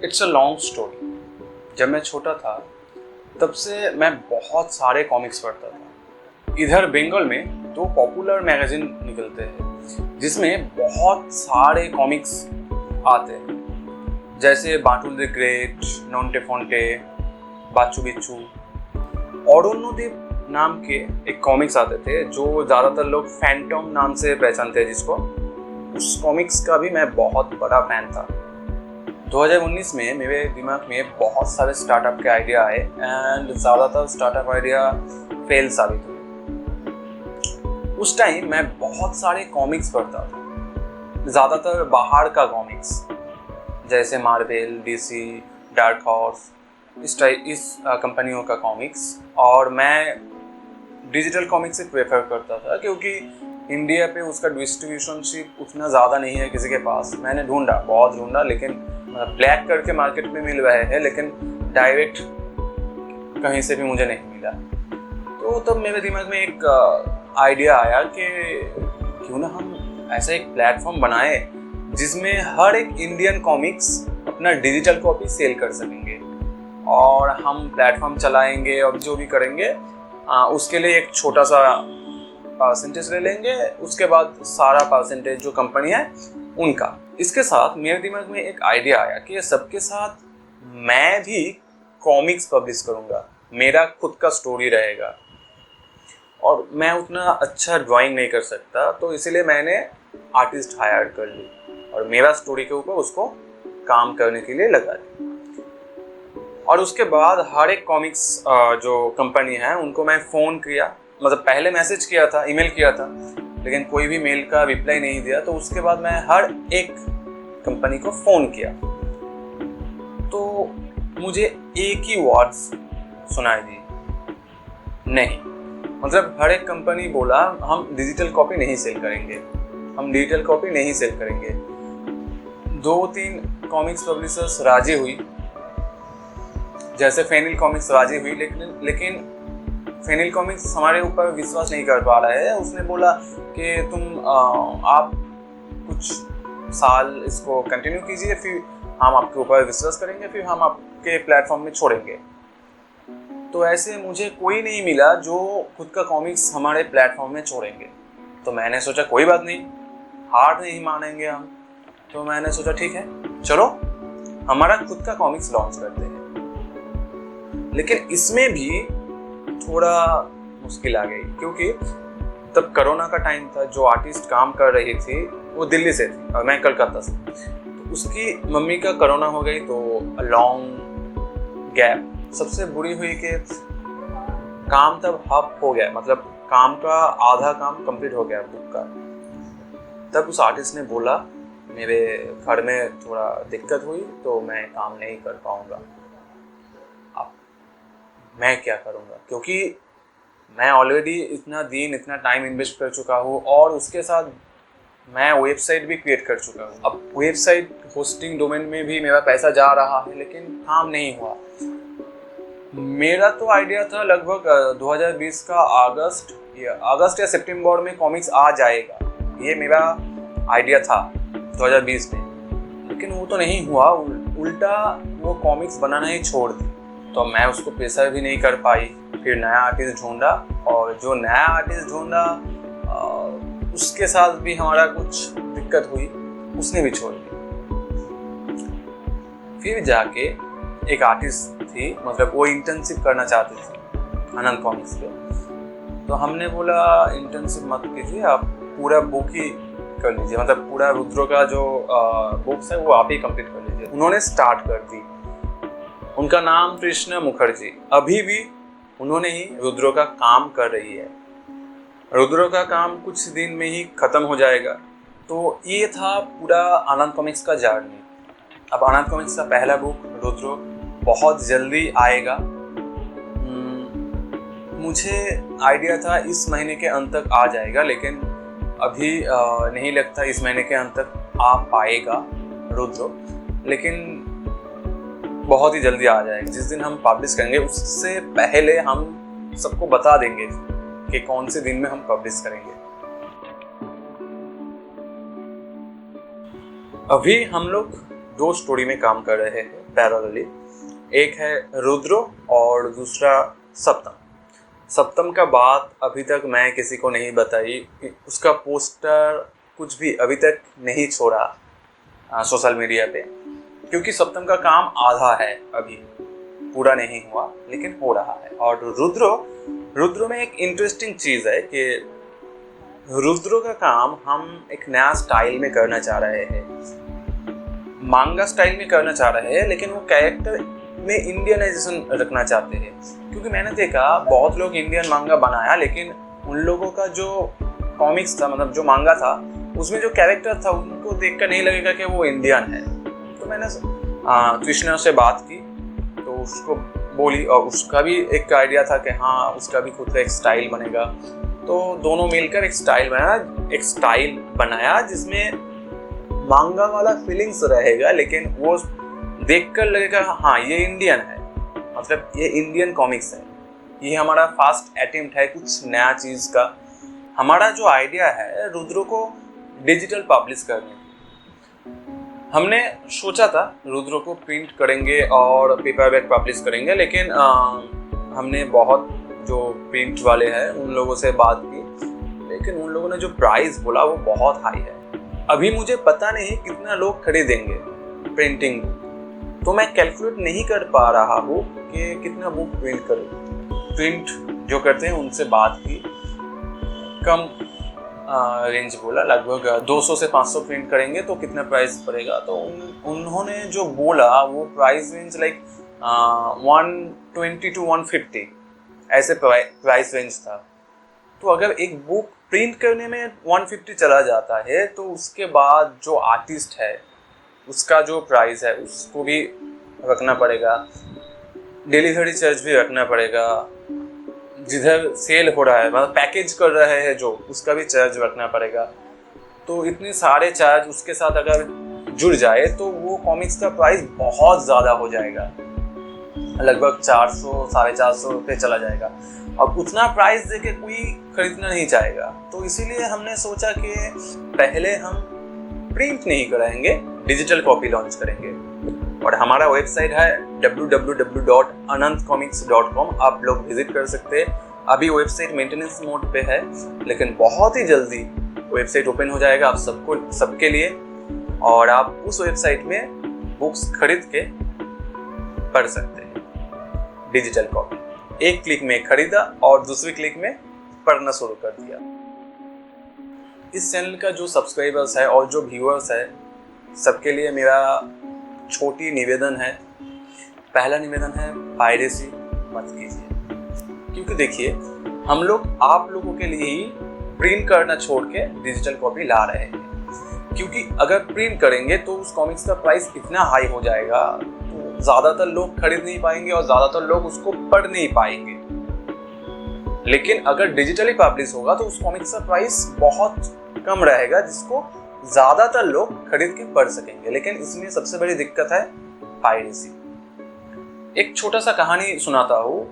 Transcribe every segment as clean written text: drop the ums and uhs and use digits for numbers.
It's a long story. जब मैं छोटा था तब से मैं बहुत सारे कॉमिक्स पढ़ता था। इधर बंगाल में दो पॉपुलर मैगजीन निकलते हैं जिसमें बहुत सारे कॉमिक्स आते हैं, जैसे बाटुल द ग्रेट, नॉन्टे फोन्टे, बाचू बिच्छू। औरोन्नदीप नाम के एक कॉमिक्स आते थे जो ज़्यादातर लोग फैंटम नाम से पहचानते हैं जिसको। उस कॉमिक्स का भी मैं बहुत बड़ा फैन था। 2019 में मेरे दिमाग में बहुत सारे स्टार्टअप के आइडिया आए एंड ज़्यादातर स्टार्टअप आइडिया फेल साबित हुए। उस टाइम मैं बहुत सारे कॉमिक्स पढ़ता था, ज़्यादातर बाहर का कॉमिक्स जैसे मार्वल, डीसी, डार्क हॉर्स, इस कंपनियों का कॉमिक्स। और मैं डिजिटल कॉमिक्स से प्रेफर करता था क्योंकि इंडिया पे उसका डिस्ट्रीब्यूशनशिप उतना ज़्यादा नहीं है किसी के पास। मैंने बहुत ढूंढा, लेकिन ब्लैक करके मार्केट में मिल रहे हैं, लेकिन डायरेक्ट कहीं से भी मुझे नहीं मिला। तो तब मेरे दिमाग में एक आइडिया आया कि क्यों ना हम ऐसा एक प्लेटफॉर्म बनाए जिसमें हर एक इंडियन कॉमिक्स अपना डिजिटल कॉपी सेल कर सकेंगे, और हम प्लेटफॉर्म चलाएंगे और जो भी करेंगे उसके लिए एक छोटा सा परसेंटेज ले लेंगे, उसके बाद सारा परसेंटेज जो कंपनी है उनका। इसके साथ मेरे दिमाग में एक आइडिया आया कि सबके साथ मैं भी कॉमिक्स पब्लिश करूँगा, मेरा खुद का स्टोरी रहेगा। और मैं उतना अच्छा ड्राइंग नहीं कर सकता, तो इसीलिए मैंने आर्टिस्ट हायर कर ली और मेरा स्टोरी के ऊपर उसको काम करने के लिए लगा दी। और उसके बाद हर एक कॉमिक्स जो कंपनी है उनको मैं फ़ोन किया, मतलब पहले मैसेज किया था, ईमेल किया था, लेकिन कोई भी मेल का रिप्लाई नहीं दिया। तो उसके बाद मैं हर एक कंपनी को फ़ोन किया तो मुझे एक ही वर्ड्स सुनाई दी, नहीं। मतलब हर एक कंपनी बोला हम डिजिटल कॉपी नहीं सेल करेंगे, हम डिजिटल कॉपी नहीं सेल करेंगे। 2-3 कॉमिक्स पब्लिशर्स राजी हुई, जैसे फेनिल कॉमिक्स राजी हुई, लेकिन फेनिल कॉमिक्स हमारे ऊपर विश्वास नहीं कर पा रहा है। उसने बोला कि आप कुछ साल इसको कंटिन्यू कीजिए, फिर हम आपके ऊपर विश्वास करेंगे, फिर हम आपके प्लेटफॉर्म में छोड़ेंगे। तो ऐसे मुझे कोई नहीं मिला जो खुद का कॉमिक्स हमारे प्लेटफॉर्म में छोड़ेंगे। तो मैंने सोचा कोई बात नहीं, हार नहीं मानेंगे हम। तो मैंने सोचा ठीक है, चलो हमारा खुद का कॉमिक्स लॉन्च करते हैं। लेकिन इसमें भी थोड़ा मुश्किल आ गई क्योंकि तब कोरोना का टाइम था। जो आर्टिस्ट काम कर रही थी वो दिल्ली से थी और मैं कलकत्ता से। तो उसकी मम्मी का कोरोना हो गई, तो लॉन्ग गैप। सबसे बुरी हुई कि काम तब हब हो गया, मतलब काम का आधा काम कंप्लीट हो गया बुक का। तब उस आर्टिस्ट ने बोला मेरे घर में थोड़ा दिक्कत हुई तो मैं काम नहीं कर पाऊँगा। अब मैं क्या करूँगा, क्योंकि मैं ऑलरेडी इतना टाइम इन्वेस्ट कर चुका हूँ और उसके साथ मैं वेबसाइट भी क्रिएट कर चुका हूँ। अब वेबसाइट होस्टिंग डोमेन में भी मेरा पैसा जा रहा है, लेकिन काम नहीं हुआ। मेरा तो आइडिया था लगभग 2020 का अगस्त या सितंबर में कॉमिक्स आ जाएगा, ये मेरा आइडिया था 2020 में। लेकिन वो तो नहीं हुआ, उल्टा वो कॉमिक्स बनाना ही छोड़ दी। तो मैं उसको पैसा भी नहीं कर पाई। फिर नया आर्टिस्ट ढूंढा, और जो नया आर्टिस्ट ढूंढा उसके साथ भी हमारा कुछ दिक्कत हुई, उसने भी छोड़ दी। फिर जाके एक आर्टिस्ट थी, मतलब वो इंटर्नशिप करना चाहती थी आनंद कॉमिक्स पे। तो हमने बोला इंटर्नशिप मत कीजिए, आप पूरा बुक ही कर लीजिए, मतलब पूरा रुद्रो का जो बुक्स है वो आप ही कंप्लीट कर लीजिए। उन्होंने स्टार्ट कर दी। उनका नाम कृष्णा मुखर्जी, अभी भी उन्होंने ही रुद्रो का काम कर रही है। रुद्रो का काम कुछ दिन में ही खत्म हो जाएगा। तो ये था पूरा आनंद कॉमिक्स का जर्नी। अब आनंद कॉमिक्स का पहला बुक रुद्रो बहुत जल्दी आएगा। मुझे आइडिया था इस महीने के अंत तक आ जाएगा, लेकिन अभी नहीं लगता इस महीने के अंत तक आ पाएगा रुद्रो, लेकिन बहुत ही जल्दी आ जाएगा। जिस दिन हम पब्लिश करेंगे उससे पहले हम सबको बता देंगे कि कौन से दिन में हम पब्लिश करेंगे। अभी हम लोग 2 स्टोरी में काम कर रहे हैं। पैरेलली। एक है रुद्रो और दूसरा सप्तम। सप्तम का बात अभी तक मैं किसी को नहीं बताई, उसका पोस्टर कुछ भी अभी तक नहीं छोड़ा सोशल मीडिया पे, क्योंकि सप्तम का काम आधा है, अभी पूरा नहीं हुआ लेकिन हो रहा है। और रुद्रो में एक इंटरेस्टिंग चीज़ है कि रुद्रो का काम हम एक नया स्टाइल में करना चाह रहे हैं, मांगा स्टाइल में करना चाह रहे हैं, लेकिन वो कैरेक्टर में इंडियनाइजेशन रखना चाहते हैं। क्योंकि मैंने देखा बहुत लोग इंडियन मांगा बनाया, लेकिन उन लोगों का जो कॉमिक्स था, मतलब जो मांगा था, उसमें जो कैरेक्टर था उनको देखकर नहीं लगेगा कि वो इंडियन है। तो मैंने कृष्णा से बात की तो उसको बोली, और उसका भी एक आइडिया था कि हाँ उसका भी खुद का एक स्टाइल बनेगा। तो दोनों मिलकर एक स्टाइल बनाया जिसमें मांगा वाला फीलिंग्स रहेगा, लेकिन वो देखकर लगेगा हाँ ये इंडियन है, मतलब ये इंडियन कॉमिक्स है। ये हमारा फर्स्ट अटेम्प्ट है कुछ नया चीज़ का। हमारा जो आइडिया है रुद्रो को डिजिटल पब्लिश करने की। हमने सोचा था रुद्रो को प्रिंट करेंगे और पेपर बैक पब्लिश करेंगे, लेकिन हमने बहुत जो प्रिंट वाले हैं उन लोगों से बात की, लेकिन उन लोगों ने जो प्राइस बोला वो बहुत हाई है। अभी मुझे पता नहीं कितना लोग खरीदेंगे प्रिंटिंग, तो मैं कैलकुलेट नहीं कर पा रहा हूँ कि कितना बुक प्रिंट करूँ। प्रिंट जो करते हैं उनसे बात की, कम रेंज बोला, लगभग 200 से 500 प्रिंट करेंगे तो कितना प्राइस पड़ेगा। तो उन्होंने जो बोला वो प्राइस रेंज लाइक 120 to 150 ऐसे प्राइस रेंज था। तो अगर एक बुक प्रिंट करने में 150 चला जाता है तो उसके बाद जो आर्टिस्ट है उसका जो प्राइस है उसको भी रखना पड़ेगा, डिलीवरी चार्ज भी रखना पड़ेगा, जिधर सेल हो रहा है मतलब पैकेज कर रहे हैं जो उसका भी चार्ज रखना पड़ेगा। तो इतने सारे चार्ज उसके साथ अगर जुड़ जाए तो वो कॉमिक्स का प्राइस बहुत ज़्यादा हो जाएगा, लगभग 400-450 रुपये चला जाएगा। अब उतना प्राइस देके कोई खरीदना नहीं चाहेगा, तो इसीलिए हमने सोचा कि पहले हम प्रिंट नहीं कराएंगे, डिजिटल कॉपी लॉन्च करेंगे। और हमारा वेबसाइट है www.anantcomics.com, आप लोग विजिट कर सकते हैं। अभी वेबसाइट मेंटेनेंस मोड पे है, लेकिन बहुत ही जल्दी वेबसाइट ओपन हो जाएगा आप सबके लिए, और आप उस वेबसाइट में बुक्स खरीद के पढ़ सकते हैं डिजिटल कॉपी। एक क्लिक में खरीदा और दूसरी क्लिक में पढ़ना शुरू कर दिया। इस चैनल का जो सब्सक्राइबर्स है और जो व्यूअर्स है सबके लिए मेरा छोटी निवेदन है। पहला निवेदन है, पायरेसी मत कीजिए, क्योंकि देखिए हम लोग आप लोगों के लिए ही प्रिंट करना छोड़ के डिजिटल कॉपी ला रहे हैं। क्योंकि अगर प्रिंट करेंगे तो उस कॉमिक्स का प्राइस इतना हाई हो जाएगा तो ज़्यादातर लोग खरीद नहीं पाएंगे और ज़्यादातर लोग उसको पढ़ नहीं पाएंगे। लेकिन अगर डिजिटली पब्लिश होगा तो उस कॉमिक्स का प्राइस बहुत कम रहेगा, जिसको ज़्यादातर लोग खरीद के पढ़ सकेंगे। लेकिन इसमें सबसे बड़ी दिक्कत है पायरेसी। एक छोटा सा कहानी सुनाता हूँ।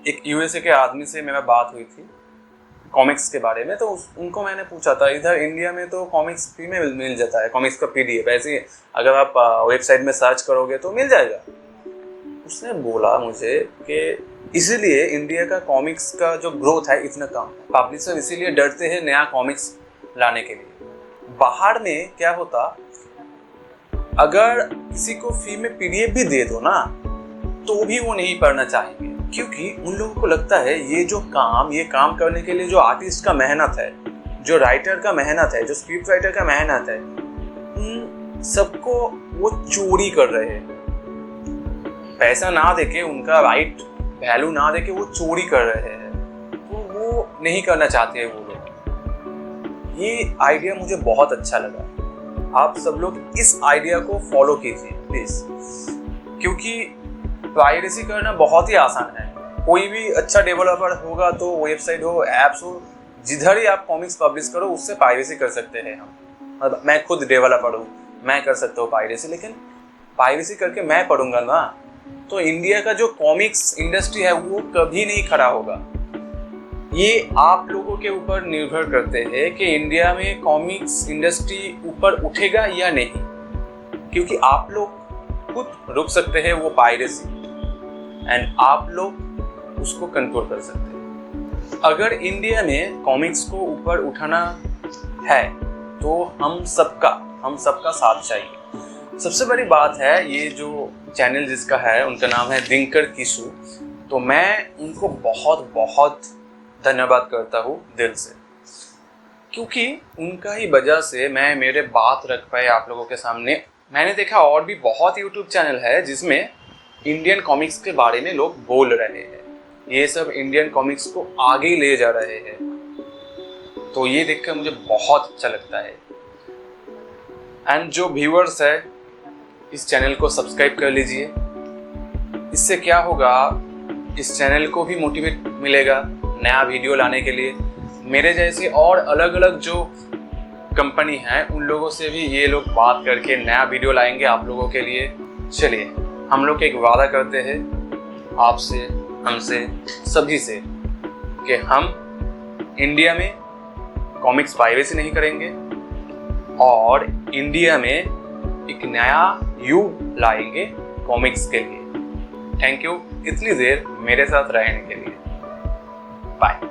एक यूएसए के आदमी से मेरा बात हुई थी कॉमिक्स के बारे में, तो उनको मैंने पूछा था, इधर इंडिया में तो कॉमिक्स फ्री में मिल जाता है, कॉमिक्स का PDF, ऐसे अगर आप वेबसाइट में सर्च करोगे तो मिल जाएगा। उसने बोला मुझे कि इसीलिए इंडिया का कॉमिक्स का जो ग्रोथ है इतना कम है, पब्लिशर इसीलिए डरते हैं नया कॉमिक्स लाने के लिए। बाहर में क्या होता, अगर किसी को फ्री में PDF भी दे दो ना तो भी वो नहीं पढ़ना चाहेंगे, क्योंकि उन लोगों को लगता है ये काम करने के लिए जो आर्टिस्ट का मेहनत है, जो राइटर का मेहनत है, जो स्क्रिप्ट राइटर का मेहनत है, उन सबको वो चोरी कर रहे हैं। पैसा ना देके, उनका राइट वैल्यू ना देके वो चोरी कर रहे हैं, तो वो नहीं करना चाहते हैं वो लोग। ये आइडिया मुझे बहुत अच्छा लगा। आप सब लोग इस आइडिया को फॉलो कीजिए प्लीज, क्योंकि पायरेसी करना बहुत ही आसान है। कोई भी अच्छा डेवलपर होगा तो वेबसाइट हो, ऐप्स हो, जिधर ही आप कॉमिक्स पब्लिश करो उससे पायरेसी कर सकते हैं हम। मैं खुद डेवलपर हूँ, मैं कर सकता हूँ पायरेसी, लेकिन पायरेसी करके मैं पढ़ूंगा ना तो इंडिया का जो कॉमिक्स इंडस्ट्री है वो कभी नहीं खड़ा होगा। ये आप लोगों के ऊपर निर्भर करते हैं कि इंडिया में कॉमिक्स इंडस्ट्री ऊपर उठेगा या नहीं, क्योंकि आप लोग खुद रुक सकते हैं वो पायरेसी, एंड आप लोग उसको कंट्रोल कर सकते हैं। अगर इंडिया में कॉमिक्स को ऊपर उठाना है तो हम सबका साथ चाहिए। सबसे बड़ी बात है, ये जो चैनल जिसका है उनका नाम है दिनकर किशु, तो मैं उनको बहुत बहुत धन्यवाद करता हूँ दिल से, क्योंकि उनका ही वजह से मैं मेरे बात रख पाए आप लोगों के सामने। मैंने देखा और भी बहुत यूट्यूब चैनल है जिसमें इंडियन कॉमिक्स के बारे में लोग बोल रहे हैं, ये सब इंडियन कॉमिक्स को आगे ले जा रहे हैं, तो ये देखकर मुझे बहुत अच्छा लगता है। एंड जो व्यूअर्स है इस चैनल को सब्सक्राइब कर लीजिए, इससे क्या होगा, इस चैनल को भी मोटिवेट मिलेगा नया वीडियो लाने के लिए। मेरे जैसे और अलग अलग जो कंपनी हैं उन लोगों से भी ये लोग बात करके नया वीडियो लाएंगे आप लोगों के लिए। चलिए हम लोग एक वादा करते हैं आपसे, हमसे, सभी से, कि हम इंडिया में कॉमिक्स पायरेसी नहीं करेंगे और इंडिया में एक नया युग लाएंगे कॉमिक्स के लिए। थैंक यू इतनी देर मेरे साथ रहने के लिए। बाय।